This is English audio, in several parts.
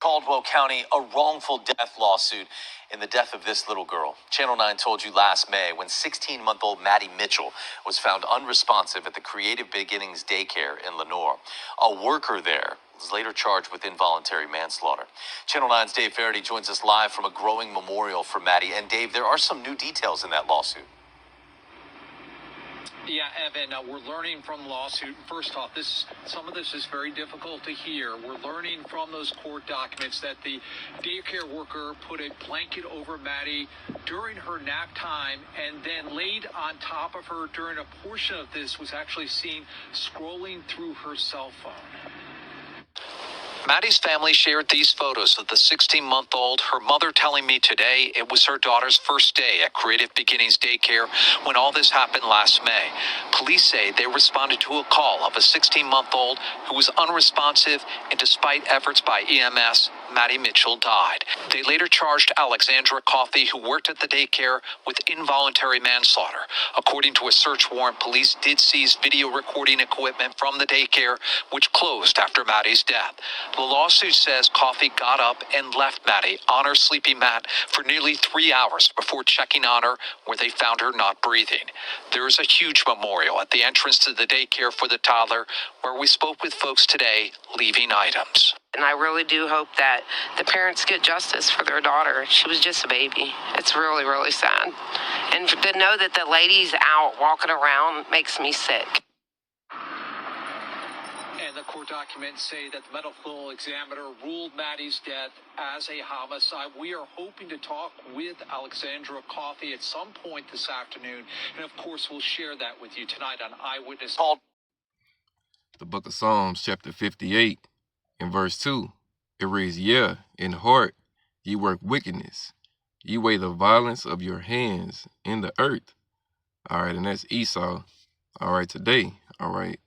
Caldwell County, a wrongful death lawsuit in the death of this little girl. Channel 9 told you last May when 16-month-old Maddie Mitchell was found unresponsive at the Creative Beginnings daycare in Lenoir. A worker there was later charged with involuntary manslaughter. Channel 9's Dave Faraday joins us live from a growing memorial for Maddie. And Dave, there are some new details in that lawsuit. Yeah, Evan, we're learning from the lawsuit. First off, some of this is very difficult to hear. We're learning from those court documents that the daycare worker put a blanket over Maddie during her nap time and then laid on top of her during a portion of this was actually seen scrolling through her cell phone. Maddie's family shared these photos of the 16-month-old, her mother telling me today it was her daughter's first day at Creative Beginnings Daycare when all this happened last May. Police say they responded to a call of a 16-month-old who was unresponsive, and despite efforts by EMS, Maddie Mitchell died. They later charged Alexandra Coffey, who worked at the daycare, with involuntary manslaughter. According to a search warrant, police did seize video recording equipment from the daycare, which closed after Maddie's death. The lawsuit says Coffey got up and left Maddie on her sleeping mat for nearly 3 hours before checking on her, where they found her not breathing. There is a huge memorial at the entrance to the daycare for the toddler, where we spoke with folks today leaving items. And I really do hope that the parents get justice for their daughter. She was just a baby. It's really, really sad. And to know that the lady's out walking around makes me sick. And the court documents say that the medical examiner ruled Maddie's death as a homicide. We are hoping to talk with Alexandra Coffey at some point this afternoon. And of course, we'll share that with you tonight on Eyewitness. The book of Psalms, chapter 58. In verse 2, it reads, "Yeah, in heart ye work wickedness. Ye weigh the violence of your hands in the earth." All right, and that's Esau. All right, today, all right,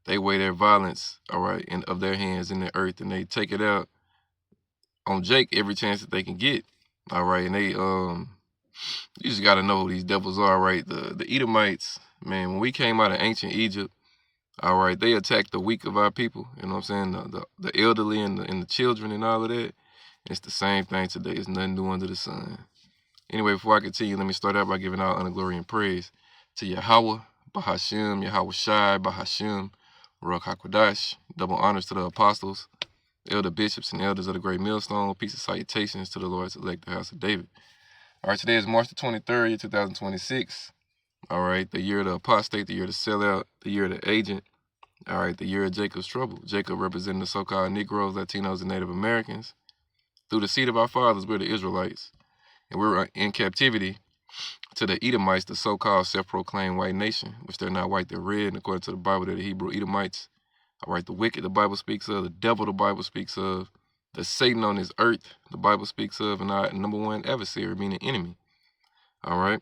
they weigh their violence, all right, of their hands in the earth, and they take it out on Jake every chance that they can get. All right, and they, you just got to know who these devils are, right? The Edomites, man, when we came out of ancient Egypt, all right, they attacked the weak of our people, you know what I'm saying, the elderly and the children and all of that. It's the same thing today. It's nothing new under the sun. Anyway, before I continue, let me start out by giving all honor, glory, and praise to Yahweh, Bahashim, Yahweh Shai, Bahashim, Ruach HaKodesh. Double honors to the apostles, elder bishops, and elders of the great millstone. Peace and salutations to the Lord's elect, the house of David. All right, today is March the 23rd, 2026. All right, the year of the apostate, the year of the sellout, the year of the agent. All right, the year of Jacob's trouble. Jacob representing the so-called Negroes, Latinos, and Native Americans. Through the seed of our fathers, we're the Israelites. And we're in captivity to the Edomites, the so-called self-proclaimed white nation, which they're not white, they're red. And according to the Bible, they're the Hebrew Edomites. All right, the wicked, the Bible speaks of. The devil, the Bible speaks of. The Satan on this earth, the Bible speaks of. And our number one adversary, meaning enemy. All right.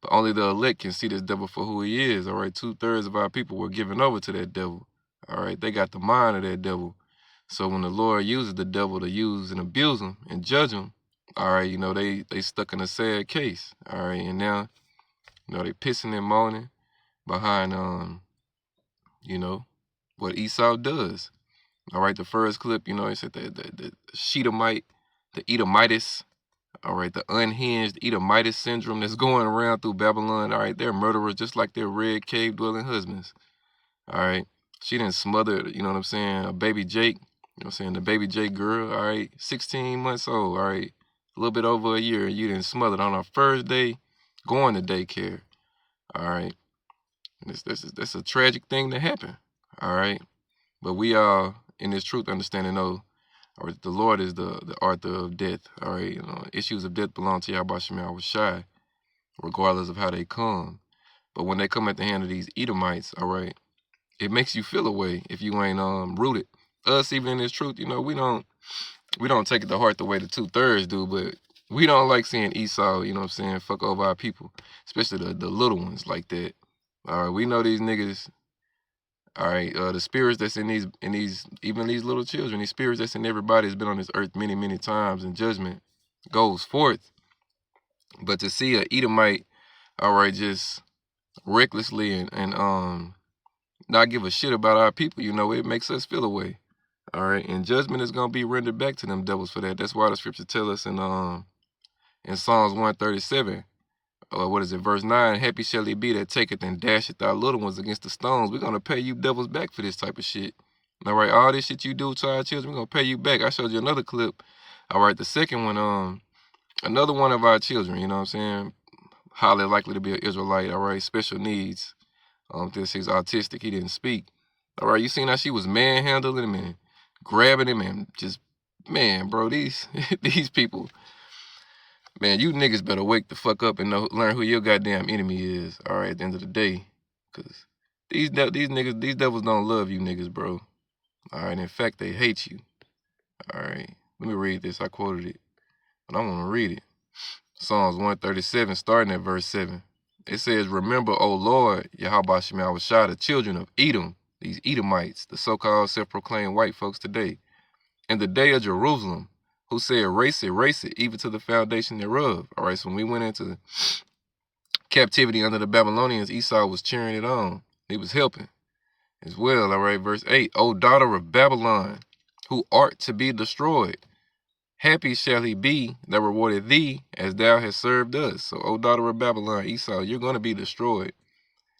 But only the elect can see this devil for who he is. All right, 2/3 of our people were given over to that devil. All right, they got the mind of that devil. So when the Lord uses the devil to use and abuse them and judge them, all right, you know, they stuck in a sad case. All right, and now, you know, they pissing and moaning behind, you know, what Esau does. All right, the first clip, you know, it said the Shedomite, the Edomitis. All right, the unhinged Edomitis syndrome that's going around through Babylon. All right, they're murderers just like their red cave-dwelling husbands. All right, she done smothered, you know what I'm saying, a baby Jake, you know what I'm saying, the baby Jake girl, all right, 16 months old, all right, a little bit over a year, and you done smothered on her first day going to daycare. All right, that's a tragic thing to happen. All right, but we all, in this truth, understanding, know, or the Lord is the author of death. All right, you know, issues of death belong to Yahweh Shemel Shai, regardless of how they come. But when they come at the hand of these Edomites, all right, it makes you feel a way if you ain't rooted. Us, even in this truth, you know, we don't take it to heart the way the 2/3 do, but we don't like seeing Esau, you know what I'm saying, fuck over our people, especially the little ones like that. All right, we know these niggas. All right, the spirits that's in these, even these little children, these spirits that's in everybody has been on this earth many, many times, and judgment goes forth. But to see a Edomite, all right, just recklessly and not give a shit about our people, you know, it makes us feel away. All right, and judgment is gonna be rendered back to them devils for that. That's why the scripture tell us in Psalms 137, what is it, verse 9? Happy shall he be that taketh and dasheth our little ones against the stones. We're gonna pay you devils back for this type of shit. All right, all this shit you do to our children, we're gonna pay you back. I showed you another clip. All right, the second one, another one of our children, you know what I'm saying? Highly likely to be an Israelite, all right, special needs. This he's autistic, he didn't speak. All right, you seen how she was manhandling him and grabbing him and just, man, bro, these these people, man, you niggas better wake the fuck up and learn who your goddamn enemy is. All right, at the end of the day, cause these niggas, these devils don't love you niggas, bro. All right, in fact, they hate you. All right, let me read this. I quoted it, but I want to read it. Psalms 137, starting at verse 7. It says, "Remember, O Lord, Yahweh Shema Shah, the children of Edom, these Edomites, the so-called self-proclaimed white folks today, in the day of Jerusalem, who said, race it, even to the foundation thereof." All right, so when we went into captivity under the Babylonians, Esau was cheering it on. He was helping as well. All right, verse 8, "O daughter of Babylon, who art to be destroyed, happy shall he be that rewarded thee as thou hast served us." So, O daughter of Babylon, Esau, you're going to be destroyed.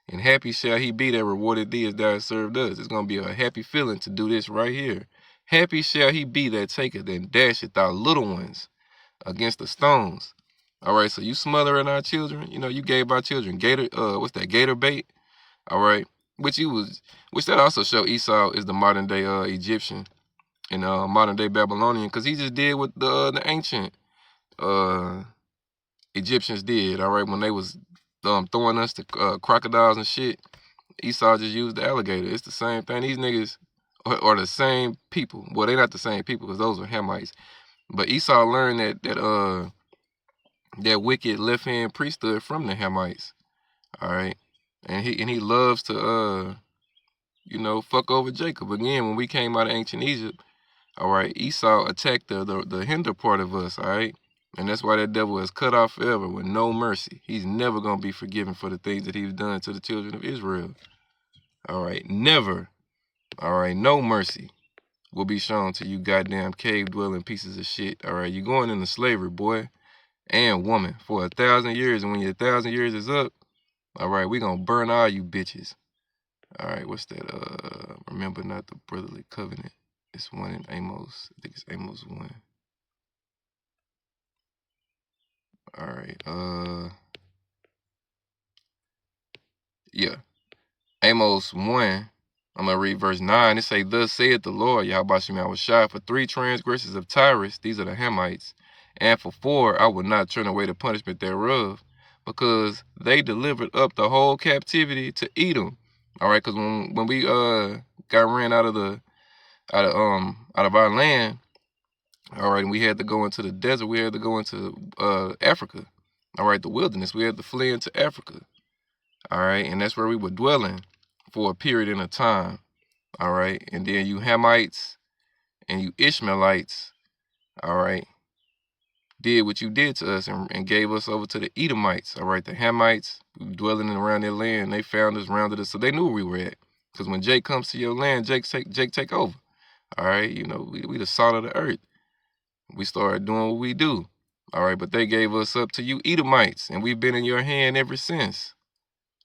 And happy shall he be that rewarded thee as thou hast served us. It's going to be a happy feeling to do this right here. Happy shall he be that taketh and dasheth our little ones against the stones. All right, so you smothering our children. You know, you gave our children gator, gator bait. All right, which that also show Esau is the modern day Egyptian and modern day Babylonian, because he just did what the ancient Egyptians did. All right, when they was throwing us to crocodiles and shit, Esau just used the alligator. It's the same thing. These niggas are the same people. Well, they're not the same people because those are Hamites. But Esau learned that wicked left hand priesthood from the Hamites. All right, and he loves to fuck over Jacob. Again, when we came out of ancient Egypt, all right, Esau attacked the hinder part of us, all right? And that's why that devil is cut off forever with no mercy. He's never going to be forgiven for the things that he's done to the children of Israel. All right, never. All right, no mercy will be shown to you goddamn cave-dwelling pieces of shit. All right, you're going into slavery, boy and woman, for 1,000 years. And when your 1,000 years is up, all right, we're going to burn all you bitches. All right, what's that? Remember not the brotherly covenant. It's one in Amos. I think it's Amos 1. All right. Yeah. Amos 1. I'm going to read verse 9. It say, "Thus saith the Lord, Yahweh Shema Shah, for 3 transgressions of Tyrus," these are the Hamites, "and for 4 I will not turn away the punishment thereof, because they delivered up the whole captivity to Edom." All right, because when we got ran out of our land, all right, and we had to go into the desert, we had to go into Africa, all right, the wilderness, we had to flee into Africa, all right, and that's where we were dwelling for a period in a time, all right, and then you Hamites and you Ishmaelites, all right, did what you did to us and gave us over to the Edomites, all right, the Hamites, dwelling around their land, they found us, rounded us, so they knew where we were at, because when Jake comes to your land, Jake take over, all right, we the salt of the earth. We started doing what we do. All right, but they gave us up to you Edomites, and we've been in your hand ever since.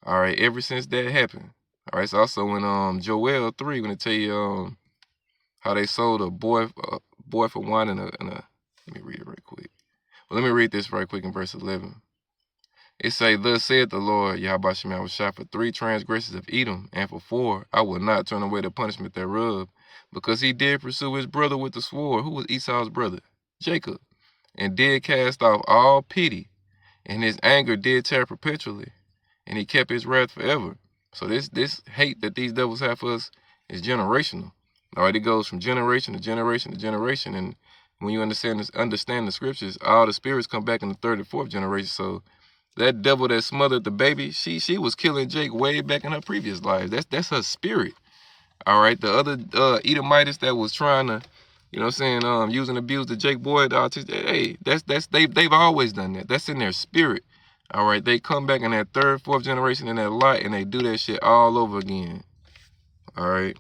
All right, ever since that happened. All right, it's also in Joel 3 when they tell you how they sold a boy for wine and a let me read it right quick. Well, let me read this right quick in verse 11. It say, "Thus saith the Lord, Yahweh Shema Shah, for 3 transgressions of Edom, and for 4 I will not turn away the punishment thereof, because he did pursue his brother with the sword." Who was Esau's brother? Jacob. "And did cast off all pity, and his anger did tear perpetually, and he kept his wrath forever." So this hate that these devils have for us is generational. All right, it goes from generation to generation to generation, and when you understand the scriptures, all the spirits come back in the 3rd and 4th generation. So that devil that smothered the baby, she was killing Jake way back in her previous life. That's her spirit. All right, the other Edomites that was trying to, use and abuse the Jake boy, the autistic, hey, they've always done that. That's in their spirit. All right, they come back in that 3rd, 4th generation in that light, and they do that shit all over again. All right.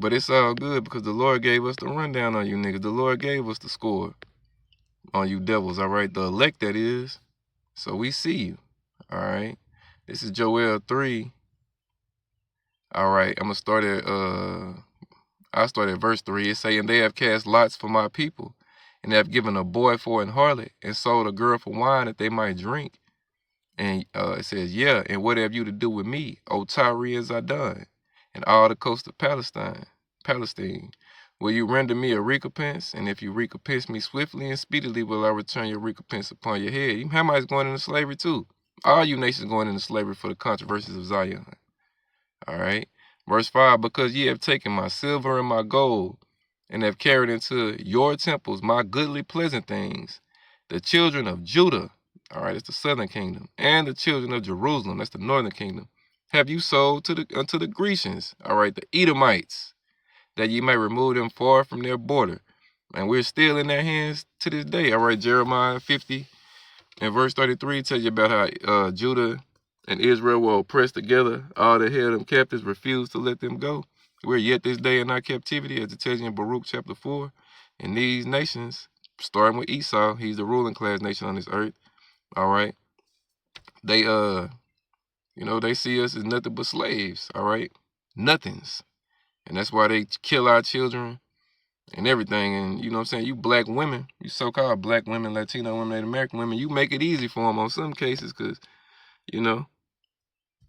But it's all good because the Lord gave us the rundown on you niggas. The Lord gave us the score on you devils, all right? The elect, that is. So we see you, all right? This is Joel 3. All right, I'm going to start at, I'll start at verse 3. It's saying, they have cast lots for my people, and have given a boy for an harlot, and sold a girl for wine that they might drink. And it says, yeah, and what have you to do with me, O Tyre and Zidon, and all the coast of Palestine? Will you render me a recompense? And if you recompense me swiftly and speedily, will I return your recompense upon your head? You Hamites going into slavery too. All you nations going into slavery for the controversies of Zion. All right. Verse 5, because ye have taken my silver and my gold, and have carried into your temples my goodly pleasant things, the children of Judah, all right, it's the southern kingdom, and the children of Jerusalem, that's the northern kingdom, have you sold unto the Grecians, all right, the Edomites, that ye may remove them far from their border. And we're still in their hands to this day. All right, Jeremiah 50 and verse 33 tells you about how Judah and Israel were oppressed together. All that held them captives refused to let them go. We're yet this day in our captivity, as it tells you in Baruch chapter 4. And these nations, starting with Esau, he's the ruling class nation on this earth. All right. They they see us as nothing but slaves, all right? Nothings. And that's why they kill our children and everything. And you know what I'm saying? You black women, you so-called black women, Latino women, Native American women, you make it easy for them on some cases because, you know,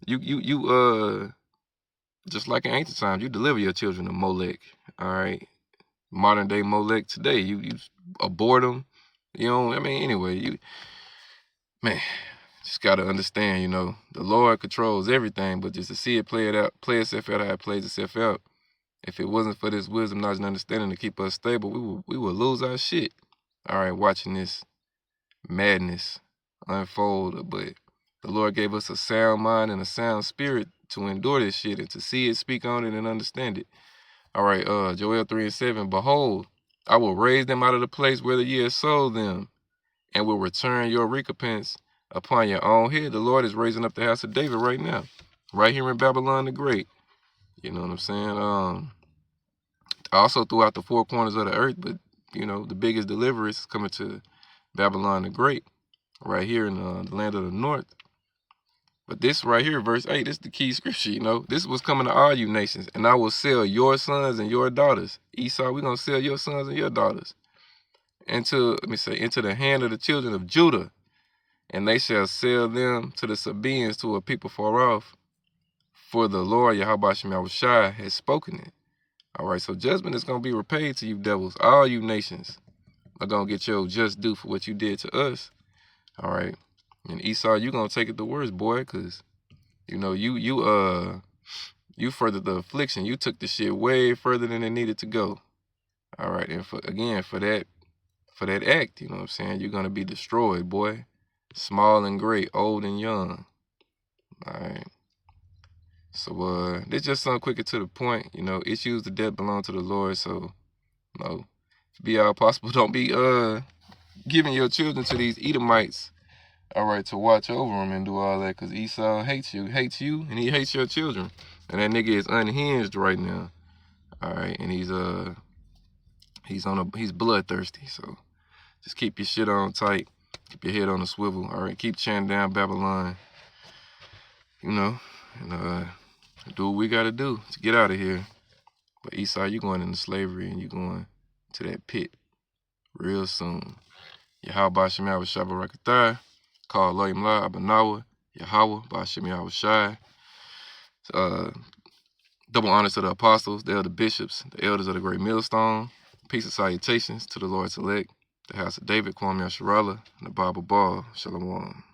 you just like in ancient times, you deliver your children to Molech, all right? Modern day Molech today, you abort them, you know, I mean, anyway, man, just got to understand, you know, the Lord controls everything, but just to see it play itself out how it plays itself out, if it wasn't for this wisdom, knowledge, and understanding to keep us stable, we would lose our shit. All right, watching this madness unfold. But the Lord gave us a sound mind and a sound spirit to endure this shit and to see it, speak on it, and understand it. All right, Joel 3 and 7. Behold, I will raise them out of the place where ye have sold them, and will return your recompense upon your own head. The Lord is raising up the house of David right now, right here in Babylon the Great. You know what I'm saying? Also throughout the four corners of the earth, but, you know, the biggest deliverance is coming to Babylon the Great, right here in the land of the north. But this right here, verse 8, this is the key scripture, you know. This was coming to all you nations, and I will sell your sons and your daughters. Esau, we're going to sell your sons and your daughters into the hand of the children of Judah, and they shall sell them to the Sabaeans, to a people far off. For the Lord, Yahweh Shem Yahushai, has spoken it. All right, so judgment is going to be repaid to you devils. All you nations are going to get your just due for what you did to us. All right. And Esau, you're going to take it the worst, boy, because, you know, you furthered the affliction. You took the shit way further than it needed to go. All right. And for that act, you know what I'm saying, you're going to be destroyed, boy. Small and great, old and young. All right. So this just something quicker to the point. You know, issues of death belong to the Lord. So, you know, if be all possible, don't be giving your children to these Edomites, all right, to watch over them and do all that, because Esau hates you, and he hates your children. And that nigga is unhinged right now. All right, and he's bloodthirsty. So just keep your shit on tight. Keep your head on the swivel. All right, keep chanting down Babylon. You know, and do what we got to do to get out of here. But Esau, you going into slavery and you going to that pit real soon. Yahweh Shem Yahushai Barakathai, called Loyim La Abanawa, Yahweh Bashem Yahushai. Double honors to the apostles, the elder bishops, the elders of the great millstone. Peace and salutations to the Lord's elect, the house of David, Kwame Yasharala, and the Bible Ball. Shalom.